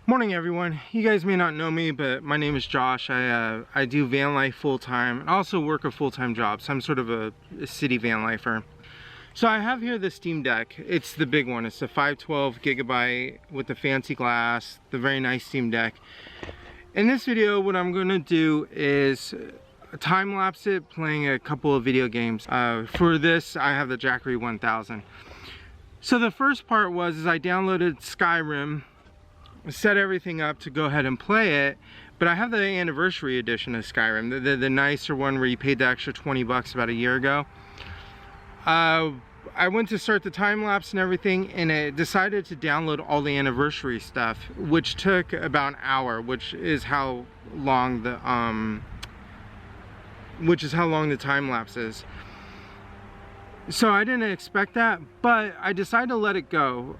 Morning everyone. You guys may not know me, but my name is Josh. I do van life full-time and also work a full-time job, so I'm sort of a city van lifer. So I have here the Steam Deck. It's the big one. It's the 512 gigabyte with the fancy glass, the very nice Steam Deck. In this video, what I'm going to do is time-lapse it playing a couple of video games. For this, I have the Jackery 1000. So the first part was I downloaded Skyrim, set everything up to go ahead and play it, but I have the anniversary edition of Skyrim, the nicer one where you paid the extra 20 bucks about a year ago. I went to start the time lapse and everything, and it decided to download all the anniversary stuff, which took about an hour, which is how long the time lapse is. So I didn't expect that, but I decided to let it go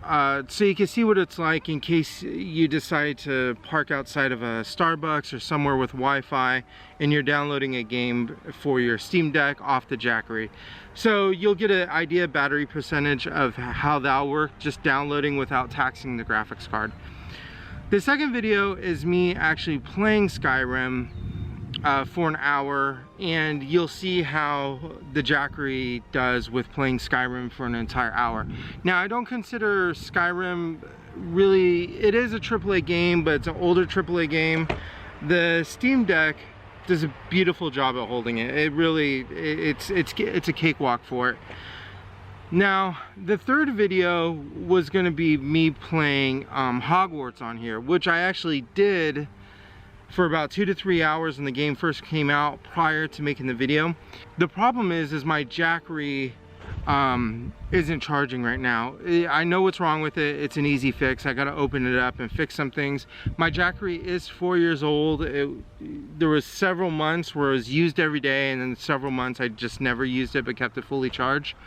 so you can see what it's like in case you decide to park outside of a Starbucks or somewhere with Wi-Fi and you're downloading a game for your Steam Deck off the Jackery. So you'll get an idea battery percentage of how that'll work just downloading without taxing the graphics card. The second video is me actually playing Skyrim for an hour, and you'll see how the Jackery does with playing Skyrim for an entire hour. Now, I don't consider Skyrim really, it is a AAA game, but it's an older AAA game. The Steam Deck does a beautiful job at holding it. It really, it's a cakewalk for it. Now, the third video was going to be me playing Hogwarts on here, which I actually did for about 2 to 3 hours when the game first came out prior to making the video. The problem is my Jackery isn't charging right now. I know what's wrong with it. It's an easy fix. I gotta open it up and fix some things. My Jackery is 4 years old. There was several months where it was used every day, and then several months I just never used it but kept it fully charged.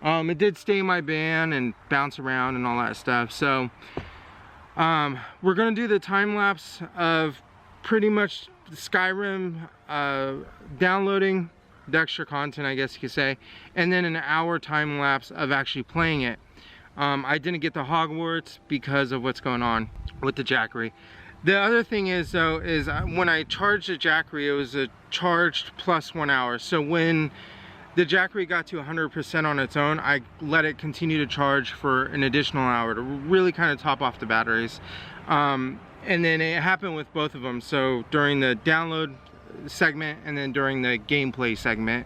It did stay in my van and bounce around and all that stuff. So we're gonna do the time lapse of pretty much Skyrim, downloading the extra content, I guess you could say, and then an hour time lapse of actually playing it. I didn't get the Hogwarts because of what's going on with the Jackery. The other thing is though, is when I charged the Jackery, it was a charged plus 1 hour. So when the Jackery got to 100% on its own, I let it continue to charge for an additional hour to really kind of top off the batteries. And then it happened with both of them. So during the download segment and then during the gameplay segment,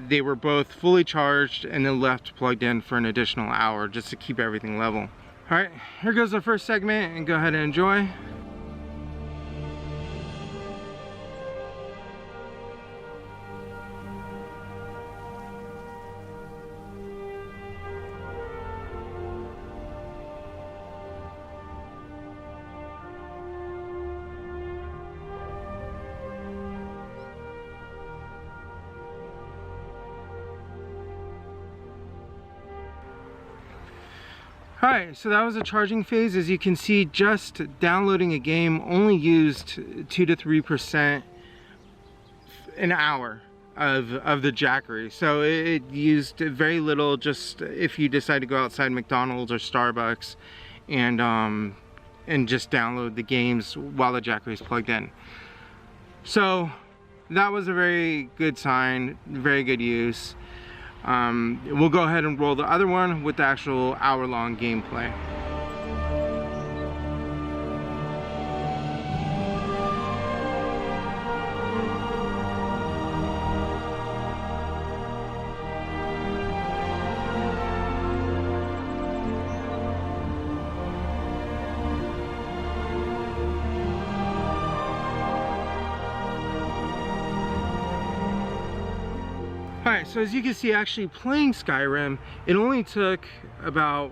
they were both fully charged and then left plugged in for an additional hour just to keep everything level. All right, here goes the first segment, and go ahead and enjoy. Alright, so that was a charging phase. As you can see, just downloading a game only used 2 to 3% an hour of the Jackery. So it used very little, just if you decide to go outside McDonald's or Starbucks and just download the games while the Jackery is plugged in. So that was a very good sign, very good use. We'll go ahead and roll the other one with the actual hour-long gameplay. Alright, so as you can see, actually playing Skyrim, it only took about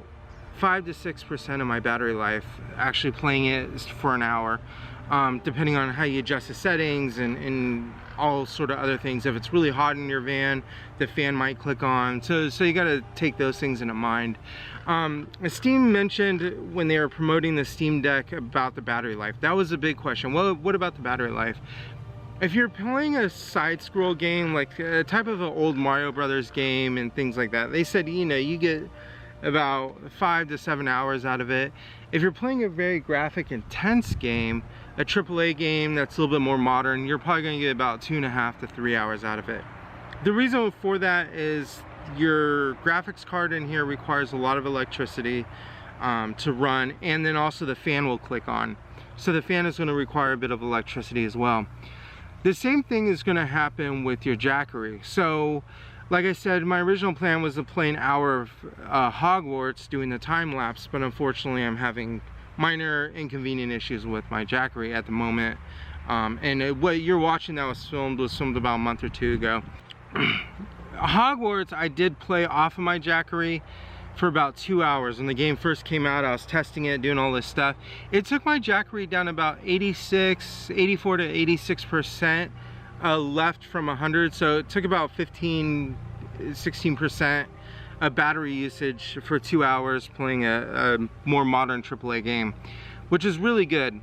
5 to 6% of my battery life actually playing it for an hour, depending on how you adjust the settings and all sort of other things. If it's really hot in your van, the fan might click on, so you got to take those things into mind. Steam mentioned when they were promoting the Steam Deck about the battery life. That was a big question. Well, what about the battery life? If you're playing a side-scroll game, like a type of an old Mario Brothers game and things like that, they said, you know, you get about 5 to 7 hours out of it. If you're playing a very graphic intense game, a AAA game that's a little bit more modern, you're probably going to get about 2.5 to 3 hours out of it. The reason for that is your graphics card in here requires a lot of electricity to run, and then also the fan will click on. So the fan is going to require a bit of electricity as well. The same thing is going to happen with your Jackery. So like I said, my original plan was to play an hour of Hogwarts doing the time lapse, but unfortunately I'm having minor inconvenient issues with my Jackery at the moment. What you're watching that was filmed about a month or two ago. Hogwarts I did play off of my Jackery for about 2 hours. When the game first came out, I was testing it, doing all this stuff. It took my Jackery down about 84 to 86% left from 100, so it took about 16% of battery usage for 2 hours playing a more modern AAA game, which is really good.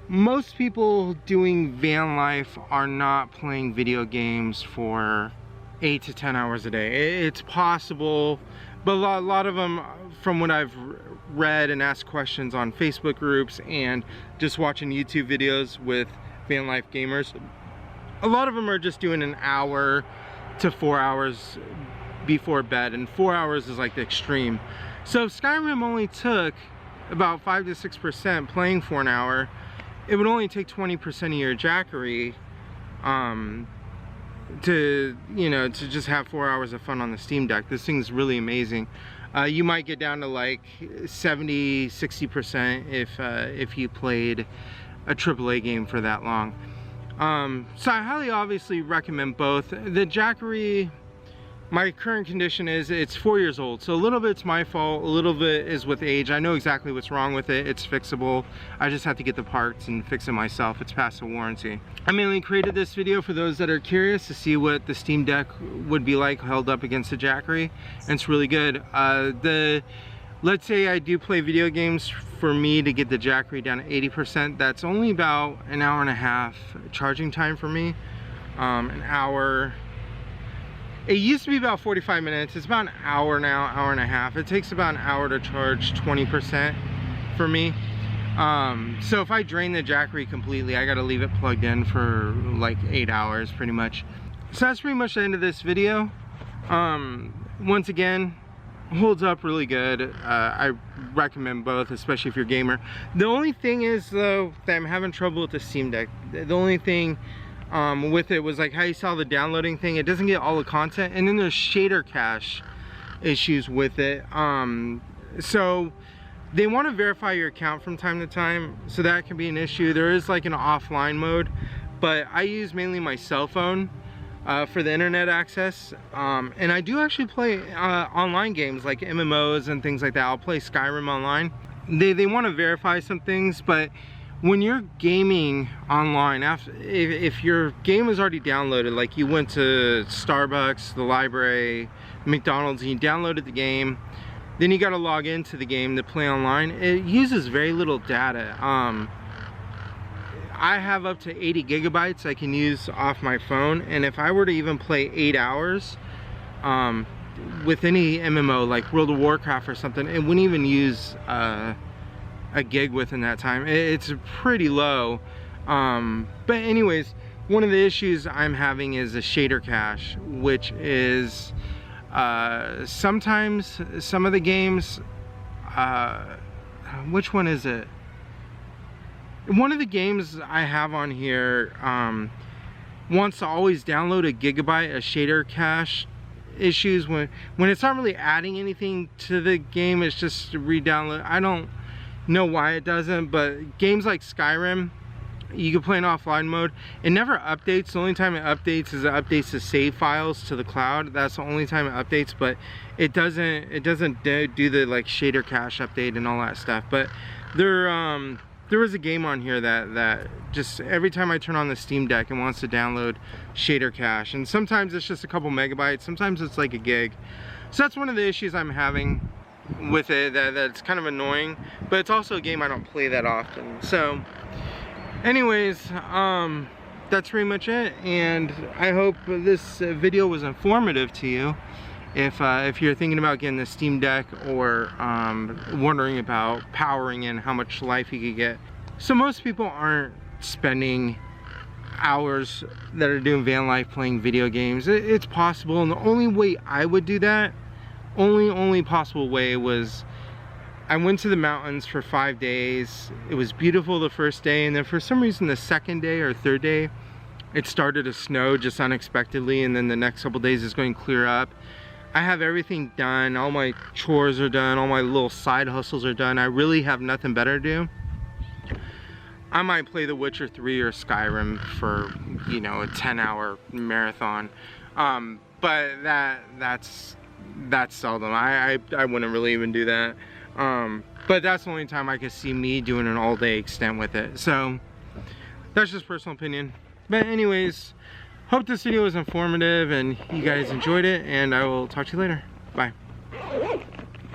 Most people doing van life are not playing video games for 8 to 10 hours a day. It's possible, but a lot of them, from what I've read and asked questions on Facebook groups and just watching YouTube videos with van life gamers, a lot of them are just doing an hour to 4 hours before bed, and 4 hours is like the extreme. So if Skyrim only took about 5 to 6% playing for an hour, it would only take 20% of your Jackery to just have 4 hours of fun on the Steam Deck. This thing's really amazing. You might get down to like 70-60% if you played a AAA game for that long. So I highly obviously recommend both. The Jackery, my current condition is it's 4 years old, so a little bit's my fault, a little bit is with age. I know exactly what's wrong with it. It's fixable. I just have to get the parts and fix it myself. It's past the warranty. I mainly created this video for those that are curious to see what the Steam Deck would be like held up against the Jackery, and it's really good. Let's say I do play video games. For me to get the Jackery down to 80%, that's only about an hour and a half charging time for me. An hour. It used to be about 45 minutes. It's about an hour now, hour and a half. It takes about an hour to charge 20% for me. So if I drain the Jackery completely, I gotta leave it plugged in for like 8 hours pretty much. So that's pretty much the end of this video. Once again, holds up really good. I recommend both, especially if you're a gamer. The only thing is though that I'm having trouble with the Steam Deck. The only thing with it was like how you saw the downloading thing. It doesn't get all the content, and then there's shader cache issues with it. So they want to verify your account from time to time, so that can be an issue. There is like an offline mode, but I use mainly my cell phone for the internet access, and I do actually play online games like MMOs and things like that. I'll play Skyrim online. They want to verify some things, but when you're gaming online, if your game is already downloaded, like you went to Starbucks, the library, McDonald's, and you downloaded the game, then you got to log into the game to play online. It uses very little data. I have up to 80 gigabytes I can use off my phone, and if I were to even play 8 hours with any MMO like World of Warcraft or something, it wouldn't even use a gig within that time. It's pretty low. But anyways, one of the issues I'm having is a shader cache, which is sometimes some of the games, which one is it? One of the games I have on here wants to always download a gigabyte of shader cache issues when it's not really adding anything to the game. It's just re-download. I don't know why it doesn't, but games like Skyrim, you can play in offline mode. It never updates. The only time it updates is it updates the save files to the cloud. That's the only time it updates, but it doesn't do the like shader cache update and all that stuff. But there was a game on here that just every time I turn on the Steam Deck, it wants to download shader cache, and sometimes it's just a couple megabytes, sometimes it's like a gig. So that's one of the issues I'm having with it, that's kind of annoying, but it's also a game I don't play that often. So anyways, that's pretty much it, and I hope this video was informative to you. if you're thinking about getting the Steam Deck or wondering about powering and how much life you could get. So most people aren't spending hours that are doing van life playing video games. It's possible, and the only way I would do that, only possible way, was I went to the mountains for 5 days. It was beautiful the first day, and then for some reason the second day or third day it started to snow just unexpectedly, and then the next couple days it's going to clear up. I have everything done, all my chores are done, all my little side hustles are done. I really have nothing better to do. I might play The Witcher 3 or Skyrim for, you know, a 10-hour marathon, but that's seldom. I wouldn't really even do that. But that's the only time I could see me doing an all-day extent with it. So that's just personal opinion. But anyways, hope this video was informative and you guys enjoyed it, and I will talk to you later. Bye.